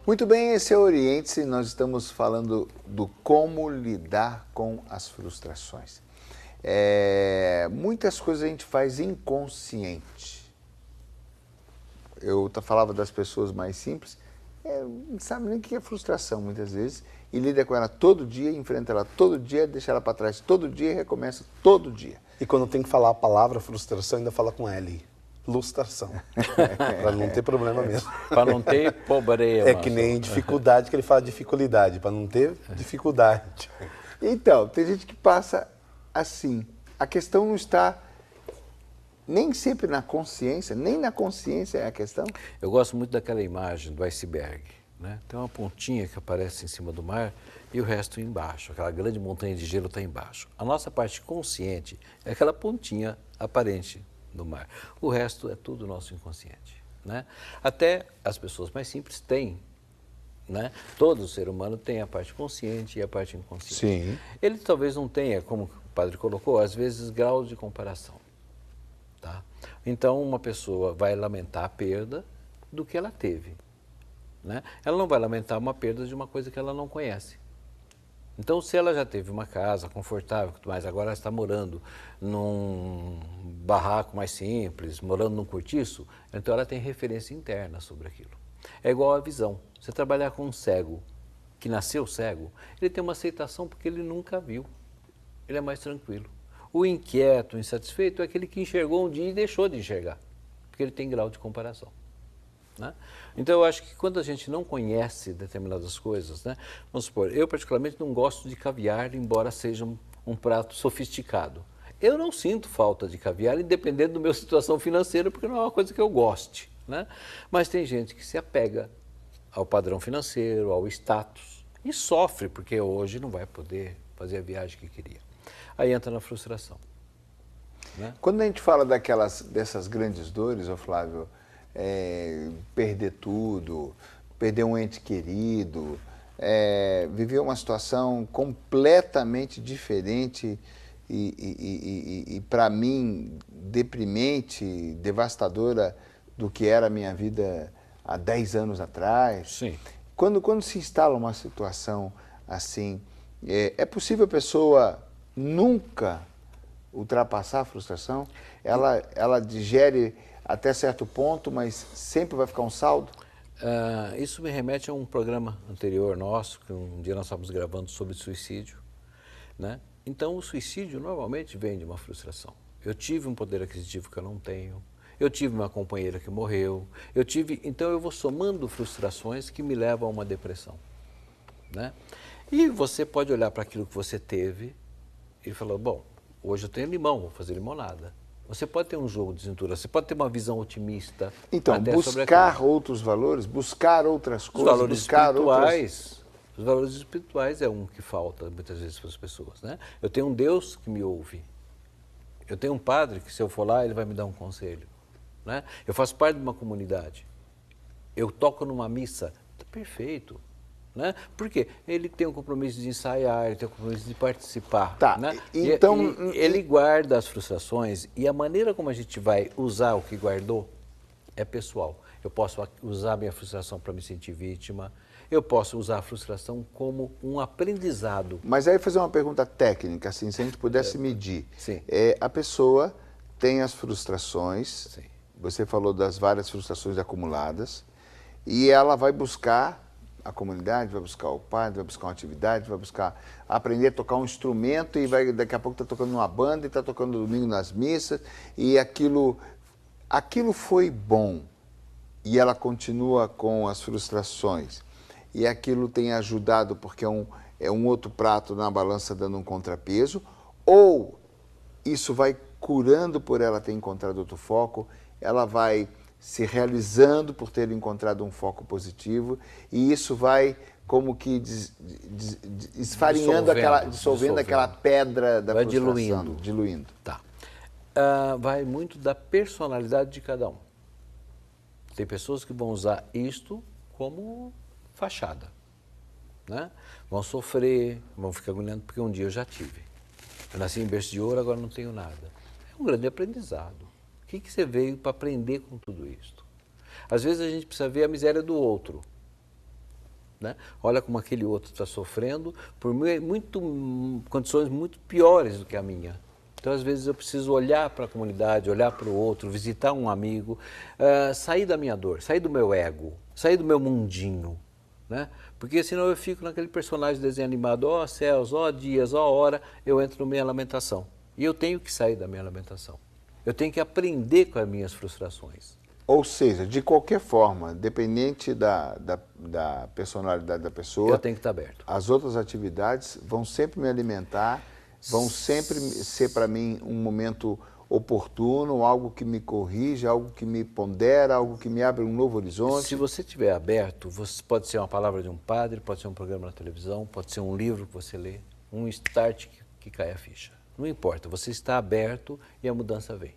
Muito bem, esse é o Oriente-se. Nós estamos falando do como lidar com as frustrações. Muitas coisas a gente faz inconsciente. Eu falava das pessoas mais simples, não sabe nem o que é frustração muitas vezes, e lida com ela todo dia, enfrenta ela todo dia, deixa ela para trás todo dia e recomeça todo dia. E quando tem que falar a palavra frustração, ainda fala com L. Lustração. Para não ter problema mesmo. Para não ter problema. É que nem dificuldade, que ele fala dificuldade, para não ter dificuldade. Então, tem gente que passa assim. A questão não está nem sempre na consciência, nem na consciência é a questão. Eu gosto muito daquela imagem do iceberg, né? Tem uma pontinha que aparece em cima do mar e o resto embaixo. Aquela grande montanha de gelo está embaixo. A nossa parte consciente é aquela pontinha aparente no mar. O resto é tudo nosso inconsciente, né? Até as pessoas mais simples têm, né? Todo ser humano tem a parte consciente e a parte inconsciente. Sim. Ele talvez não tenha, como o padre colocou, às vezes graus de comparação, tá? Então uma pessoa vai lamentar a perda do que ela teve, né? Ela não vai lamentar uma perda de uma coisa que ela não conhece. Então, se ela já teve uma casa confortável, mas agora ela está morando num barraco mais simples, morando num cortiço, então ela tem referência interna sobre aquilo. É igual a visão. Você trabalhar com um cego, que nasceu cego, ele tem uma aceitação porque ele nunca viu. Ele é mais tranquilo. O inquieto, o insatisfeito é aquele que enxergou um dia e deixou de enxergar, porque ele tem grau de comparação, né? Então, eu acho que quando a gente não conhece determinadas coisas, né? Vamos supor, eu particularmente não gosto de caviar, embora seja um prato sofisticado. Eu não sinto falta de caviar, independente da minha situação financeira, porque não é uma coisa que eu goste, né? Mas tem gente que se apega ao padrão financeiro, ao status, e sofre, porque hoje não vai poder fazer a viagem que queria. Aí entra na frustração, né? Quando a gente fala dessas grandes dores, ô Flávio, perder tudo, perder um ente querido, viver uma situação completamente diferente e para mim, deprimente, devastadora do que era a minha vida há 10 anos atrás. Sim. Quando se instala uma situação assim, é possível a pessoa nunca ultrapassar a frustração? Ela digere até certo ponto, mas sempre vai ficar um saldo? Isso me remete a um programa anterior nosso, que um dia nós estávamos gravando sobre suicídio, né? Então, o suicídio normalmente vem de uma frustração. Eu tive um poder aquisitivo que eu não tenho, eu tive uma companheira que morreu, então eu vou somando frustrações que me levam a uma depressão, né? E você pode olhar para aquilo que você teve e falar, bom, hoje eu tenho limão, vou fazer limonada. Você pode ter um jogo de cintura, você pode ter uma visão otimista. Então, buscar outros valores, buscar outras coisas, Os valores espirituais é um que falta muitas vezes para as pessoas, né? Eu tenho um Deus que me ouve. Eu tenho um padre que, se eu for lá, ele vai me dar um conselho, né? Eu faço parte de uma comunidade. Eu toco numa missa, está perfeito, né? Porque ele tem o compromisso de ensaiar, ele tem o compromisso de participar, tá, né? Então, ele guarda as frustrações e a maneira como a gente vai usar o que guardou é pessoal. Eu posso usar a minha frustração para me sentir vítima, eu posso usar a frustração como um aprendizado. Mas aí fazer uma pergunta técnica, assim, se a gente pudesse medir. Sim. A pessoa tem as frustrações, Sim. Você falou das várias frustrações acumuladas, e ela vai buscar a comunidade, vai buscar o padre, vai buscar uma atividade, vai buscar aprender a tocar um instrumento e daqui a pouco está tocando numa banda e está tocando domingo nas missas, e aquilo foi bom, e ela continua com as frustrações, e aquilo tem ajudado porque é um outro prato na balança dando um contrapeso, ou isso vai curando por ela ter encontrado outro foco, ela vai se realizando por ter encontrado um foco positivo, e isso vai como que esfarinhando, dissolvendo aquela pedra da vai frustração. Diluindo. Tá. Vai muito da personalidade de cada um. Tem pessoas que vão usar isto como fachada, né? Vão sofrer, vão ficar agoniando, porque um dia eu já tive. Eu nasci em berço de ouro, agora não tenho nada. É um grande aprendizado. O que você veio para aprender com tudo isso? Às vezes a gente precisa ver a miséria do outro né? Olha como aquele outro está sofrendo por condições muito piores do que a minha. Então, às vezes, eu preciso olhar para a comunidade, olhar para o outro, visitar um amigo, sair da minha dor, sair do meu ego, sair do meu mundinho, né? Porque senão eu fico naquele personagem de desenho animado, ó céus, ó dias, ó hora, eu entro na minha lamentação. E eu tenho que sair da minha lamentação. Eu tenho que aprender com as minhas frustrações. Ou seja, de qualquer forma, dependente da personalidade da pessoa, Eu tenho que estar aberto. as outras atividades vão sempre me alimentar, vão sempre ser para mim um momento oportuno, algo que me corrige, algo que me pondera, algo que me abre um novo horizonte. Se você estiver aberto, pode ser uma palavra de um padre, pode ser um programa na televisão, pode ser um livro que você lê, um start que cai a ficha. Não importa, você está aberto e a mudança vem.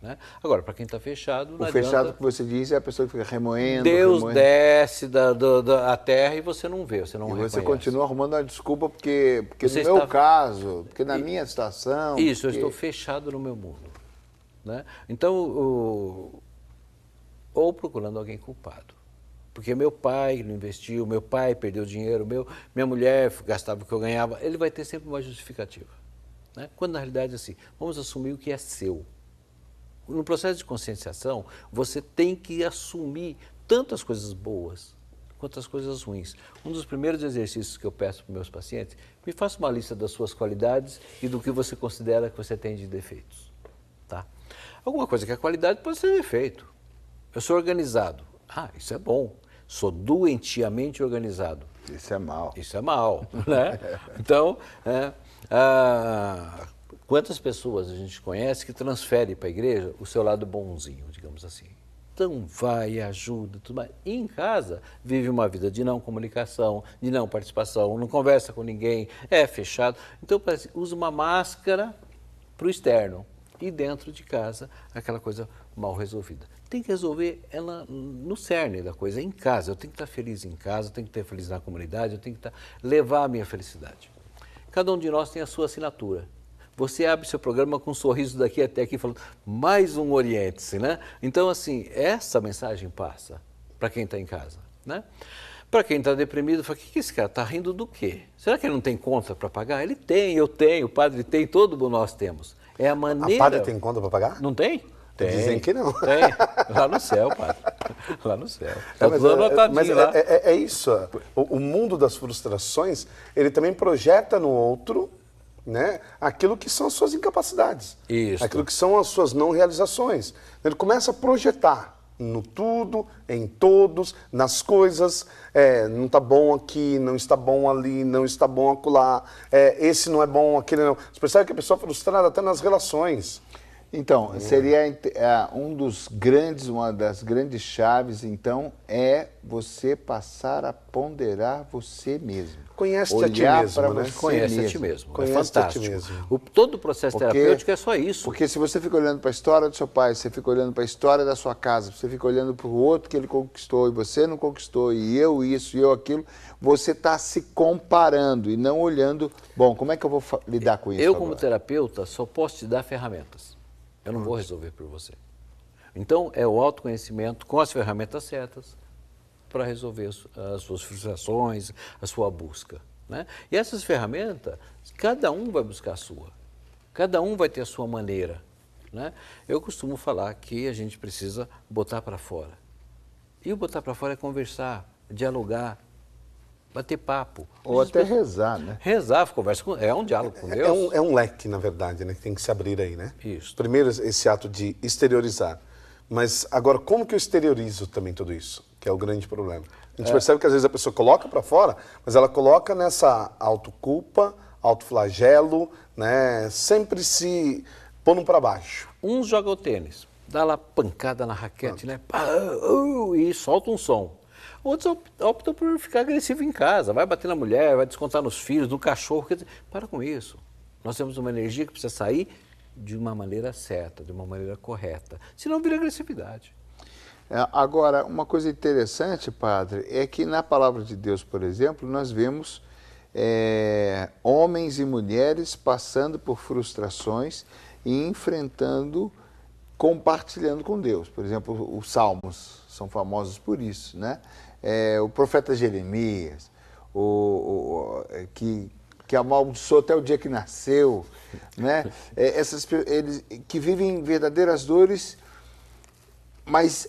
Né? Agora, para quem está fechado, não O fechado adianta. que você diz é a pessoa que fica remoendo. Deus remoendo. desce da terra e você não vê, você não reconhece. E você continua arrumando uma desculpa porque Você no meu está- caso, porque na minha situação... Isso, eu porque- estou fechado no meu mundo. Né? Então, ou procurando alguém culpado. Porque meu pai não investiu, meu pai perdeu dinheiro, minha mulher gastava o que eu ganhava, ele vai ter sempre uma justificativa. Né? Quando na realidade, assim, vamos assumir o que é seu. No processo de conscienciação, você tem que assumir tanto as coisas boas quanto as coisas ruins. Um dos primeiros exercícios que eu peço para meus pacientes, me faça uma lista das suas qualidades e do que você considera que você tem de defeitos. Tá? Alguma coisa que é qualidade pode ser defeito. Eu sou organizado. Ah, isso é bom. Sou doentiamente organizado. Isso é mal. Isso é mal, né? Então, quantas pessoas a gente conhece que transfere para a igreja o seu lado bonzinho, digamos assim. Então vai, ajuda, tudo mais. E em casa vive uma vida de não comunicação, de não participação, não conversa com ninguém, é fechado. Então usa uma máscara para o externo e dentro de casa aquela coisa mal resolvida. Tem que resolver ela no cerne da coisa, em casa. Eu tenho que estar feliz em casa, eu tenho que estar feliz na comunidade, eu tenho que levar a minha felicidade. Cada um de nós tem a sua assinatura. Você abre seu programa com um sorriso daqui até aqui, falando, mais um oriente-se, né? Então, assim, essa mensagem passa para quem está em casa, né? Para quem está deprimido, fala, o que esse cara está rindo do quê? Será que ele não tem conta para pagar? Ele tem, eu tenho, o padre tem, todo mundo nós temos. É a maneira... A padre tem conta para pagar? Não tem? Tem. Dizem que não. Tem. Lá no céu, padre. Lá no céu. Tá tudo anotadinho mas lá. é isso. O mundo das frustrações, ele também projeta no outro, né, aquilo que são as suas incapacidades. Isso. Aquilo que são as suas não realizações. Ele começa a projetar no tudo, em todos, nas coisas. Não está bom aqui, não está bom ali, não está bom acolá. Esse não é bom, aquele não. Você percebe que a pessoa é frustrada até nas relações. Então, seria uma das grandes chaves, então, é você passar a ponderar você mesmo. Conhece-te a ti Olhar mesmo, pra né? você Conhece a ti mesmo. Conhece-te É a ti fantástico. mesmo. Todo o processo terapêutico é só isso. Porque se você fica olhando para a história do seu pai, você fica olhando para a história da sua casa, você fica olhando para o outro que ele conquistou e você não conquistou, e eu isso, e eu aquilo, você está se comparando e não olhando, bom, como é que eu vou lidar com isso Eu, agora? como terapeuta, só posso te dar ferramentas. Eu não vou resolver por você. Então, é o autoconhecimento com as ferramentas certas para resolver as suas frustrações, a sua busca. Né? E essas ferramentas, cada um vai buscar a sua. Cada um vai ter a sua maneira. Né? Eu costumo falar que a gente precisa botar para fora. E o botar para fora é conversar, dialogar, bater papo. Ou até rezar, né? Rezar, conversa é um diálogo com Deus. É um leque, na verdade, né, que tem que se abrir aí, né? Isso. Primeiro, esse ato de exteriorizar. Mas agora, como que eu exteriorizo também tudo isso? Que é o grande problema. A gente percebe que às vezes a pessoa coloca para fora, mas ela coloca nessa autoculpa, autoflagelo, né? Sempre se pondo para baixo. Uns jogam o tênis, dá lá pancada na raquete, né? E solta um som. Outros optam por ficar agressivo em casa, vai bater na mulher, vai descontar nos filhos, no cachorro. Quer dizer, para com isso. Nós temos uma energia que precisa sair de uma maneira certa, de uma maneira correta. Senão vira agressividade. Agora, uma coisa interessante, padre, é que na palavra de Deus, por exemplo, nós vemos homens e mulheres passando por frustrações e enfrentando compartilhando com Deus. Por exemplo, os Salmos são famosos por isso, né? O profeta Jeremias, que amaldiçoou até o dia que nasceu, né? Eles que vivem verdadeiras dores, mas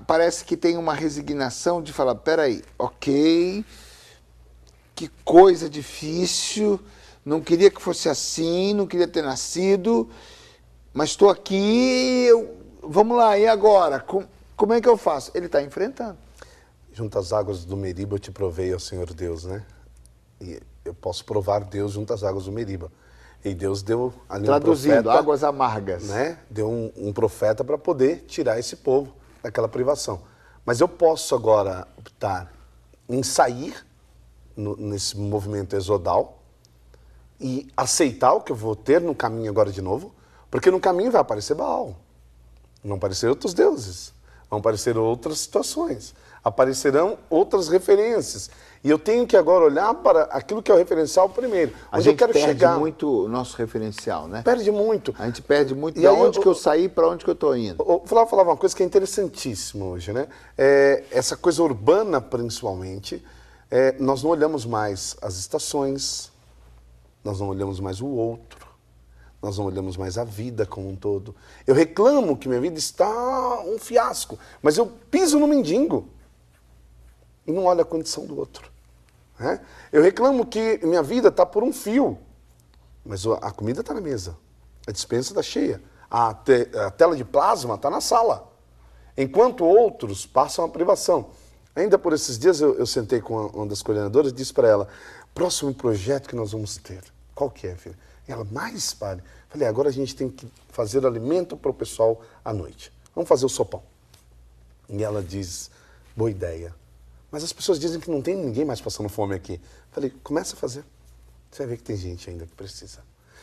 parece que tem uma resignação de falar, peraí, ok, que coisa difícil, não queria que fosse assim, não queria ter nascido, mas estou aqui, vamos lá, e agora? Como é que eu faço? Ele está enfrentando. Junto às águas do Meriba eu te provei, ó Senhor Deus, né? E eu posso provar Deus junto às águas do Meriba. E Deus deu ali traduzindo, um profeta, águas amargas. Né? Deu um profeta para poder tirar esse povo daquela privação. Mas eu posso agora optar em sair nesse movimento exodal e aceitar o que eu vou ter no caminho agora de novo, porque no caminho vai aparecer Baal, vão aparecer outros deuses, vão aparecer outras situações, aparecerão outras referências. E eu tenho que agora olhar para aquilo que é o referencial primeiro. Onde eu quero chegar. A gente perde muito o nosso referencial, né? Perde muito. A gente perde muito de onde que eu saí para onde que eu estou indo. Eu falava uma coisa que é interessantíssima hoje, né? Essa coisa urbana, principalmente, nós não olhamos mais as estações, nós não olhamos mais o outro, nós não olhamos mais a vida como um todo. Eu reclamo que minha vida está um fiasco, mas eu piso no mendigo e não olho a condição do outro. Né? Eu reclamo que minha vida está por um fio, mas a comida está na mesa, a despensa está cheia, a tela de plasma está na sala, enquanto outros passam a privação. Ainda por esses dias eu sentei com uma das coordenadoras e disse para ela, próximo projeto que nós vamos ter, qual que é, filha? E ela, mais, padre. Falei, agora a gente tem que fazer alimento para o pessoal à noite. Vamos fazer o sopão. E ela diz, boa ideia. Mas as pessoas dizem que não tem ninguém mais passando fome aqui. Falei, começa a fazer. Você vai ver que tem gente ainda que precisa.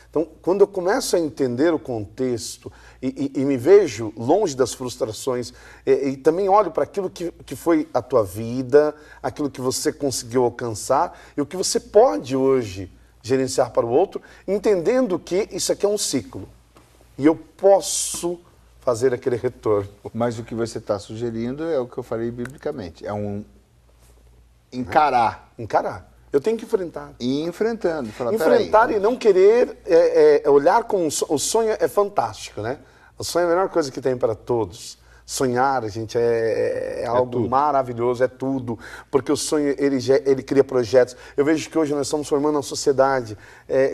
Então, quando eu começo a entender o contexto e me vejo longe das frustrações e também olho para aquilo que foi a tua vida, aquilo que você conseguiu alcançar e o que você pode hoje gerenciar para o outro, entendendo que isso aqui é um ciclo. E eu posso fazer aquele retorno. Mas o que você está sugerindo é o que eu falei biblicamente. É um encarar. Encarar. Eu tenho que enfrentar. E ir enfrentando. Falar, enfrentar e não querer olhar com o sonho é fantástico, né? O sonho é a melhor coisa que tem para todos. Sonhar, gente, é algo maravilhoso, é tudo. Porque o sonho, ele cria projetos. Eu vejo que hoje nós estamos formando uma sociedade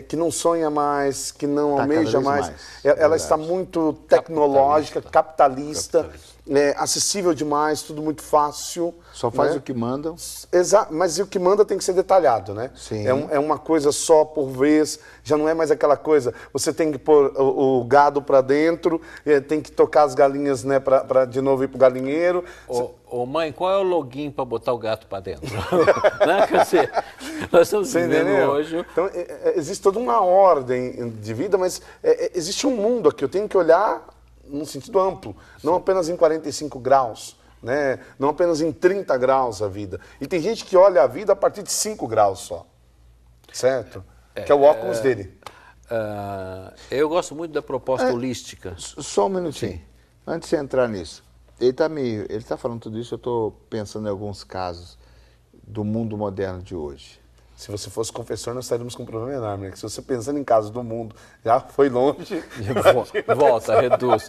que não sonha mais, que não almeja mais. Ela está muito tecnológica, capitalista. Acessível demais, tudo muito fácil. Só faz o que mandam. Exato, mas o que manda tem que ser detalhado, né? Sim. É uma coisa só por vez, já não é mais aquela coisa, você tem que pôr o gado para dentro, tem que tocar as galinhas, né, para de novo ir pro galinheiro. Ô mãe, qual é o login para botar o gato para dentro? Né? Quer dizer, nós estamos vivendo hoje... Então, existe toda uma ordem de vida, mas existe um mundo aqui, eu tenho que olhar num sentido amplo, não apenas em 45 graus, né? Não apenas em 30 graus a vida. E tem gente que olha a vida a partir de 5 graus só, certo? Que é o óculos dele. Eu gosto muito da proposta holística. Só um minutinho, antes de entrar nisso. Ele está falando tudo isso, eu estou pensando em alguns casos do mundo moderno de hoje. Se você fosse confessor, nós estaríamos com um problema enorme, né? Se você pensando em casos do mundo, já foi longe. Volta, reduz.